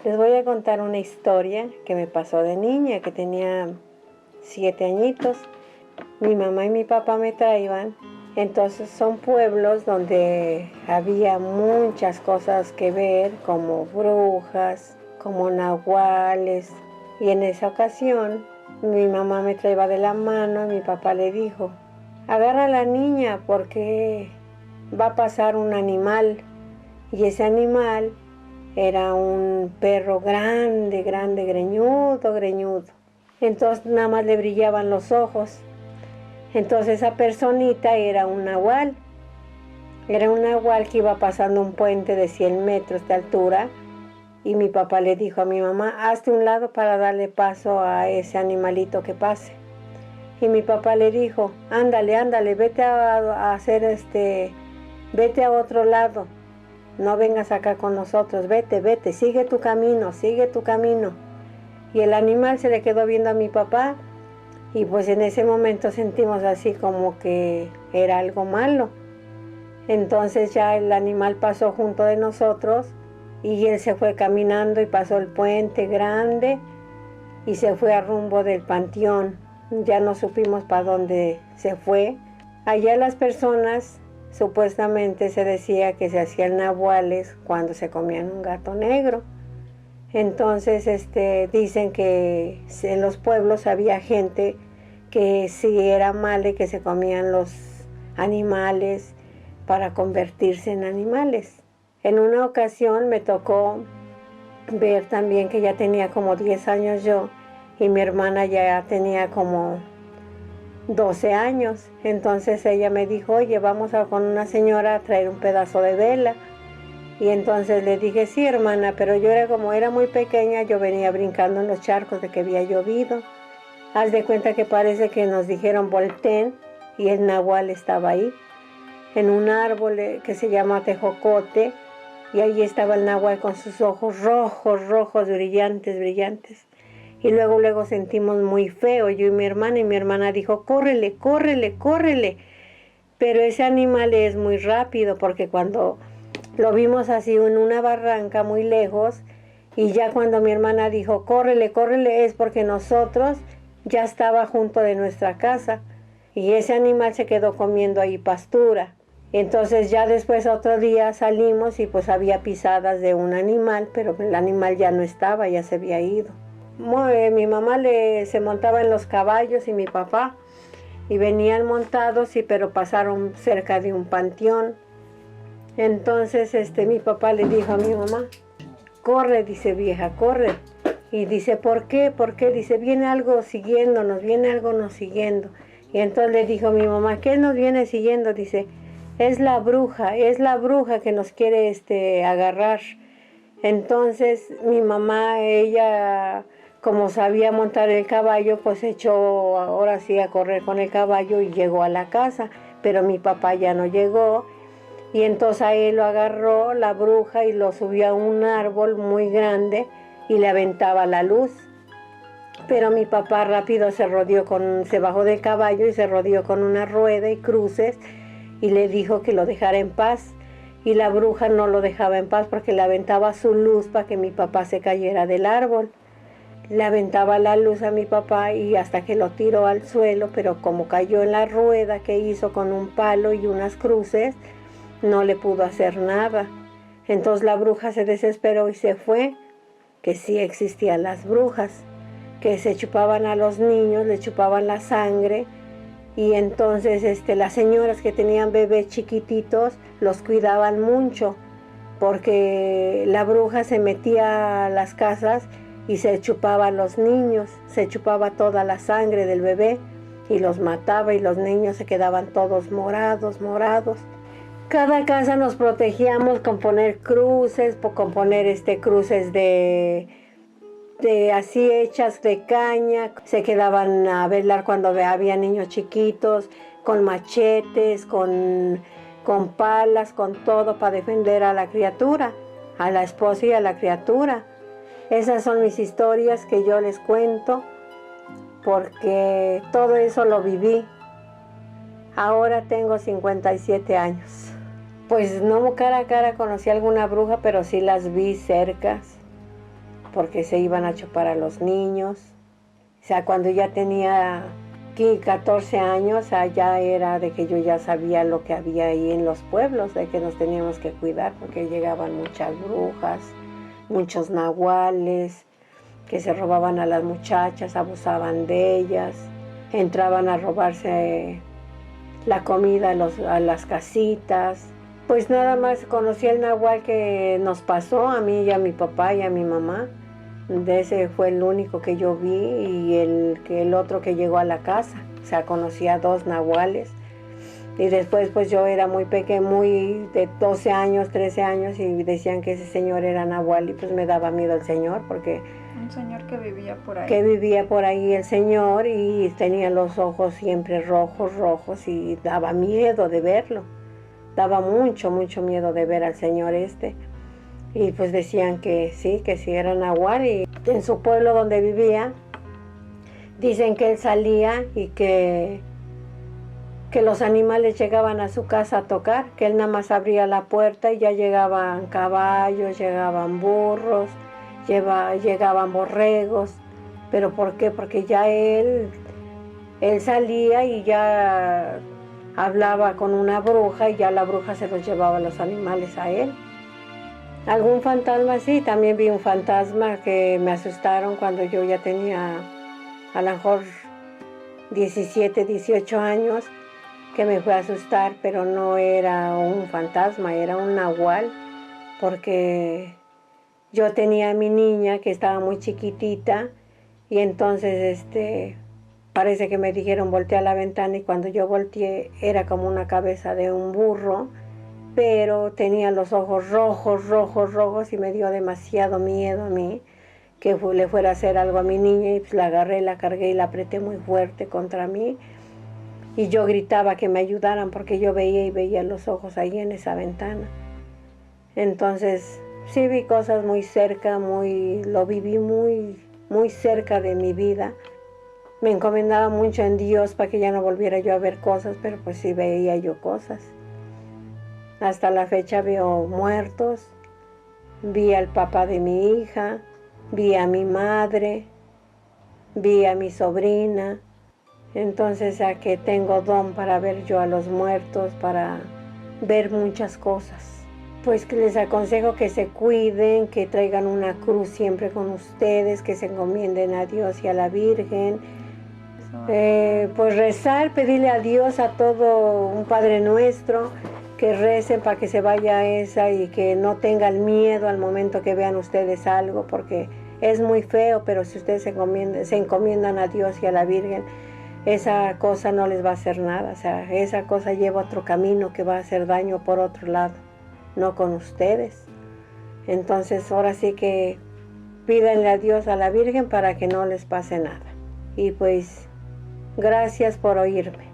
Les voy a contar una historia que me pasó de niña, que tenía 7 añitos. Mi mamá y mi papá me traían. Entonces son pueblos donde había muchas cosas que ver, como brujas, como nahuales. Y en esa ocasión mi mamá me traía de la mano y mi papá le dijo: agarra a la niña porque va a pasar un animal. Y ese animal era un perro grande, grande, greñudo, greñudo. Entonces nada más le brillaban los ojos. Entonces esa personita era un nahual. Era un nahual que iba pasando un puente de 100 metros de altura. Y mi papá le dijo a mi mamá: hazte un lado para darle paso a ese animalito que pase. Y mi papá le dijo: ándale, ándale, vete a hacer vete a otro lado. No vengas acá con nosotros, vete, vete, sigue tu camino, sigue tu camino. Y el animal se le quedó viendo a mi papá y pues en ese momento sentimos así como que era algo malo. Entonces ya el animal pasó junto de nosotros y él se fue caminando y pasó el puente grande y se fue a rumbo del panteón. Ya no supimos para dónde se fue. Allá las personas supuestamente se decía que se hacían nahuales cuando se comían un gato negro. Entonces dicen que en los pueblos había gente que sí era mala y que se comían los animales para convertirse en animales. En una ocasión me tocó ver también que ya tenía como 10 años yo y mi hermana ya tenía como 12 años. Entonces ella me dijo: oye, vamos con una señora a traer un pedazo de vela. Y entonces le dije: sí, hermana, pero yo como era muy pequeña, yo venía brincando en los charcos de que había llovido. Haz de cuenta que parece que nos dijeron volteen y el nahual estaba ahí, en un árbol que se llama tejocote, y ahí estaba el nahual con sus ojos rojos, rojos, brillantes, brillantes. Y luego sentimos muy feo, yo y mi hermana dijo: córrele, córrele, córrele. Pero ese animal es muy rápido porque cuando lo vimos así en una barranca muy lejos, y ya cuando mi hermana dijo: córrele, córrele, es porque nosotros ya estaba junto de nuestra casa y ese animal se quedó comiendo ahí pastura. Entonces ya después otro día salimos y pues había pisadas de un animal, pero el animal ya no estaba, ya se había ido. Mi mamá se montaba en los caballos y mi papá, y venían montados, pero pasaron cerca de un panteón. Entonces mi papá le dijo a mi mamá: corre, dice, vieja, corre. Y dice: ¿por qué? ¿Por qué? Dice: viene algo siguiéndonos, viene algo nos siguiendo. Y entonces le dijo a mi mamá: ¿qué nos viene siguiendo? Dice: es la bruja que nos quiere agarrar. Entonces mi mamá, ella como sabía montar el caballo, pues echó ahora sí a correr con el caballo y llegó a la casa, pero mi papá ya no llegó. Y entonces a él lo agarró la bruja y lo subió a un árbol muy grande y le aventaba la luz. Pero mi papá rápido se bajó del caballo y se rodeó con una rueda y cruces y le dijo que lo dejara en paz. Y la bruja no lo dejaba en paz porque le aventaba su luz para que mi papá se cayera del árbol. Le aventaba la luz a mi papá y hasta que lo tiró al suelo, pero como cayó en la rueda que hizo con un palo y unas cruces, no le pudo hacer nada. Entonces la bruja se desesperó y se fue, que sí existían las brujas, que se chupaban a los niños, le chupaban la sangre, y entonces las señoras que tenían bebés chiquititos los cuidaban mucho, porque la bruja se metía a las casas y se chupaba a los niños, se chupaba toda la sangre del bebé y los mataba y los niños se quedaban todos morados, morados. Cada casa nos protegíamos con poner cruces, con poner cruces de así hechas de caña. Se quedaban a velar cuando había niños chiquitos, con machetes, con palas, con todo para defender a la criatura, a la esposa y a la criatura. Esas son mis historias que yo les cuento, porque todo eso lo viví. Ahora tengo 57 años. Pues no cara a cara conocí a alguna bruja, pero sí las vi cerca. porque se iban a chupar a los niños. O sea, cuando ya tenía 14 años, o sea, ya era de que yo ya sabía lo que había ahí en los pueblos, de que nos teníamos que cuidar, porque llegaban muchas brujas, muchos nahuales, que se robaban a las muchachas, abusaban de ellas, entraban a robarse la comida a las casitas. Pues nada más conocí el nahual que nos pasó a mí y a mi papá y a mi mamá. De ese fue el único que yo vi y el otro que llegó a la casa. O sea, conocí a 2 nahuales. Y después pues yo era muy pequeña, muy de 12 años, 13 años y decían que ese señor era nahual y pues me daba miedo el señor porque... Un señor que vivía por ahí. Que vivía por ahí el señor y tenía los ojos siempre rojos, rojos y daba miedo de verlo. Daba mucho, mucho miedo de ver al señor este. Y pues decían que sí era nahual y en su pueblo donde vivía dicen que él salía y que los animales llegaban a su casa a tocar, que él nada más abría la puerta y ya llegaban caballos, llegaban burros, llegaban borregos. ¿Pero por qué? Porque ya él salía y ya hablaba con una bruja y ya la bruja se los llevaba los animales a él. ¿Algún fantasma? Sí, también vi un fantasma que me asustaron cuando yo ya tenía a lo mejor 17, 18 años, que me fue a asustar, pero no era un fantasma, era un nahual, porque yo tenía a mi niña que estaba muy chiquitita y entonces parece que me dijeron voltea a la ventana y cuando yo volteé era como una cabeza de un burro, pero tenía los ojos rojos, rojos, rojos y me dio demasiado miedo a mí que le fuera a hacer algo a mi niña y pues la agarré, la cargué y la apreté muy fuerte contra mí y yo gritaba que me ayudaran porque yo veía los ojos ahí en esa ventana. Entonces sí vi cosas muy cerca, lo viví muy, muy cerca de mi vida. Me encomendaba mucho en Dios para que ya no volviera yo a ver cosas, pero pues sí veía yo cosas. Hasta la fecha veo muertos, vi al papá de mi hija, vi a mi madre, vi a mi sobrina. Entonces a que tengo don para ver yo a los muertos, para ver muchas cosas. Pues que les aconsejo que se cuiden, que traigan una cruz siempre con ustedes, que se encomienden a Dios y a la Virgen. Pues rezar, pedirle a Dios a todo un Padre Nuestro, que recen para que se vaya esa y que no tengan miedo al momento que vean ustedes algo, porque es muy feo, pero si ustedes se encomiendan a Dios y a la Virgen, esa cosa no les va a hacer nada, o sea, esa cosa lleva otro camino que va a hacer daño por otro lado, no con ustedes. Entonces ahora sí que pídanle a Dios, a la Virgen, para que no les pase nada. Y pues, gracias por oírme.